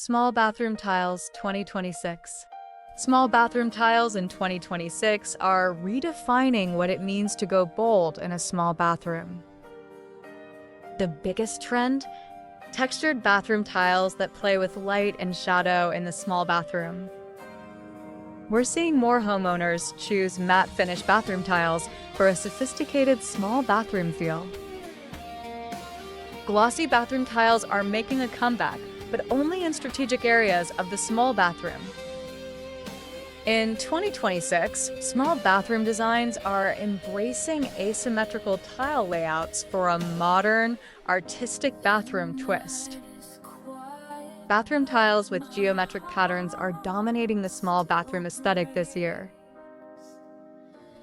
Small bathroom tiles 2026. Small bathroom tiles in 2026 are redefining what it means to go bold in a small bathroom. The biggest trend? Textured bathroom tiles that play with light and shadow in the small bathroom. We're seeing more homeowners choose matte finish bathroom tiles for a sophisticated small bathroom feel. Glossy bathroom tiles are making a comeback, but only in strategic areas of the small bathroom. In 2026, small bathroom designs are embracing asymmetrical tile layouts for a modern, artistic bathroom twist. Bathroom tiles with geometric patterns are dominating the small bathroom aesthetic this year.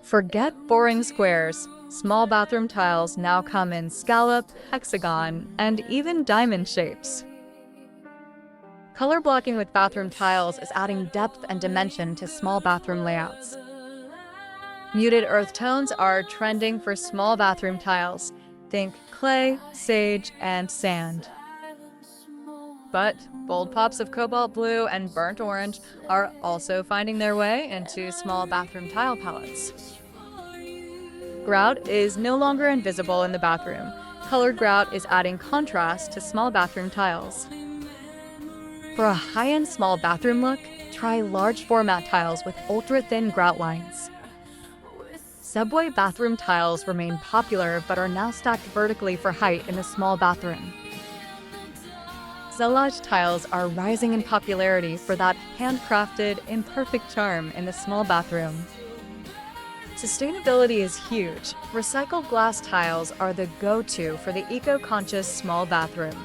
Forget boring squares. Small bathroom tiles now come in scallop, hexagon, and even diamond shapes. Color blocking with bathroom tiles is adding depth and dimension to small bathroom layouts. Muted earth tones are trending for small bathroom tiles. Think clay, sage, and sand. But bold pops of cobalt blue and burnt orange are also finding their way into small bathroom tile palettes. Grout is no longer invisible in the bathroom. Colored grout is adding contrast to small bathroom tiles. For a high-end small bathroom look, try large format tiles with ultra-thin grout lines. Subway bathroom tiles remain popular but are now stacked vertically for height in the small bathroom. Zellage tiles are rising in popularity for that handcrafted, imperfect charm in the small bathroom. Sustainability is huge. Recycled glass tiles are the go-to for the eco-conscious small bathroom.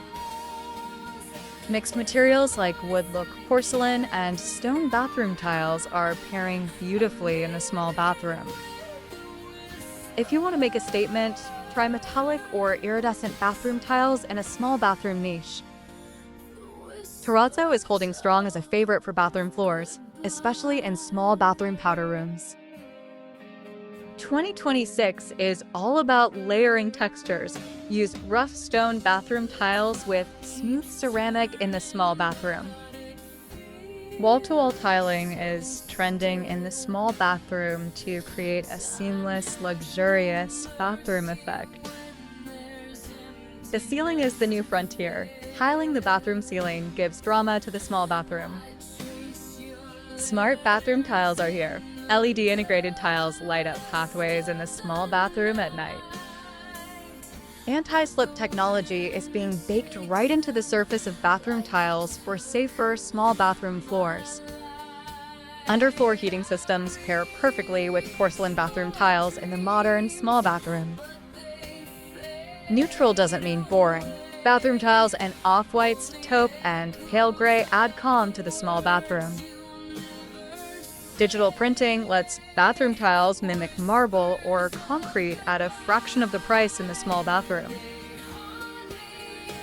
Mixed materials like wood-look porcelain and stone bathroom tiles are pairing beautifully in the small bathroom. If you want to make a statement, try metallic or iridescent bathroom tiles in a small bathroom niche. Terrazzo is holding strong as a favorite for bathroom floors, especially in small bathroom powder rooms. 2026 is all about layering textures. Use rough stone bathroom tiles with smooth ceramic in the small bathroom. Wall-to-wall tiling is trending in the small bathroom to create a seamless, luxurious bathroom effect. The ceiling is the new frontier. Tiling the bathroom ceiling gives drama to the small bathroom. Smart bathroom tiles are here. LED integrated tiles light up pathways in the small bathroom at night. Anti-slip technology is being baked right into the surface of bathroom tiles for safer small bathroom floors. Underfloor heating systems pair perfectly with porcelain bathroom tiles in the modern small bathroom. Neutral doesn't mean boring. Bathroom tiles in off-whites, taupe, and pale gray add calm to the small bathroom. Digital printing lets bathroom tiles mimic marble or concrete at a fraction of the price in the small bathroom.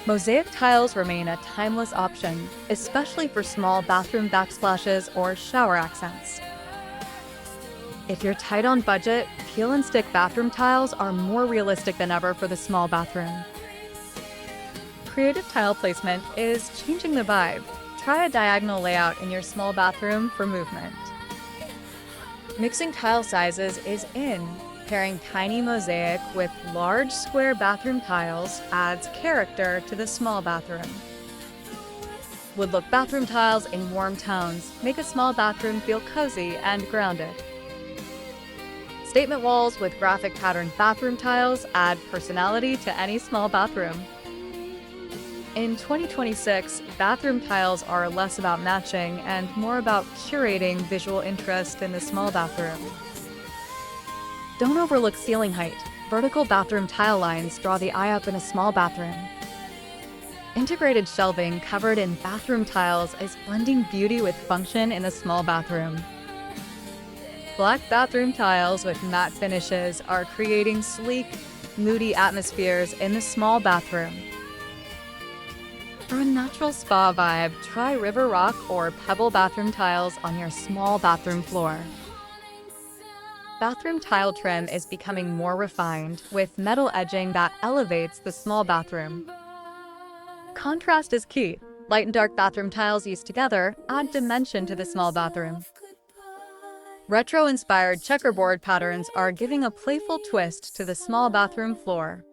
Mosaic tiles remain a timeless option, especially for small bathroom backsplashes or shower accents. If you're tight on budget, peel and stick bathroom tiles are more realistic than ever for the small bathroom. Creative tile placement is changing the vibe. Try a diagonal layout in your small bathroom for movement. Mixing tile sizes is in. Pairing tiny mosaic with large square bathroom tiles adds character to the small bathroom. Wood-look bathroom tiles in warm tones make a small bathroom feel cozy and grounded. Statement walls with graphic patterned bathroom tiles add personality to any small bathroom. In 2026, bathroom tiles are less about matching and more about curating visual interest in the small bathroom. Don't overlook ceiling height. Vertical bathroom tile lines draw the eye up in a small bathroom. Integrated shelving covered in bathroom tiles is blending beauty with function in a small bathroom. Black bathroom tiles with matte finishes are creating sleek, moody atmospheres in the small bathroom. For a natural spa vibe, try river rock or pebble bathroom tiles on your small bathroom floor. Bathroom tile trim is becoming more refined, with metal edging that elevates the small bathroom. Contrast is key. Light and dark bathroom tiles used together add dimension to the small bathroom. Retro-inspired checkerboard patterns are giving a playful twist to the small bathroom floor.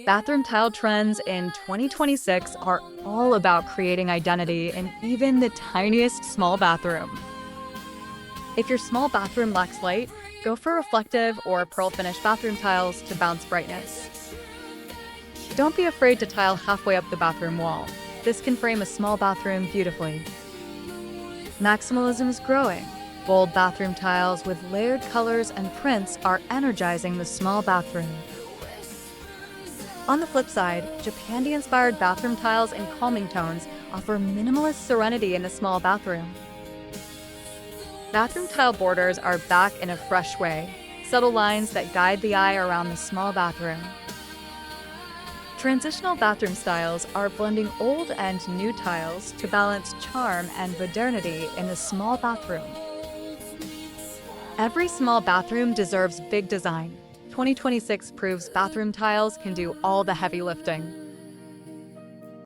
Bathroom tile trends in 2026 are all about creating identity in even the tiniest small bathroom. If your small bathroom lacks light, go for reflective or pearl finish bathroom tiles to bounce brightness. Don't be afraid to tile halfway up the bathroom wall. This can frame a small bathroom beautifully. Maximalism is growing. Bold bathroom tiles with layered colors and prints are energizing the small bathroom. On the flip side, Japandi-inspired bathroom tiles in calming tones offer minimalist serenity in the small bathroom. Bathroom tile borders are back in a fresh way, subtle lines that guide the eye around the small bathroom. Transitional bathroom styles are blending old and new tiles to balance charm and modernity in the small bathroom. Every small bathroom deserves big design. 2026 proves bathroom tiles can do all the heavy lifting.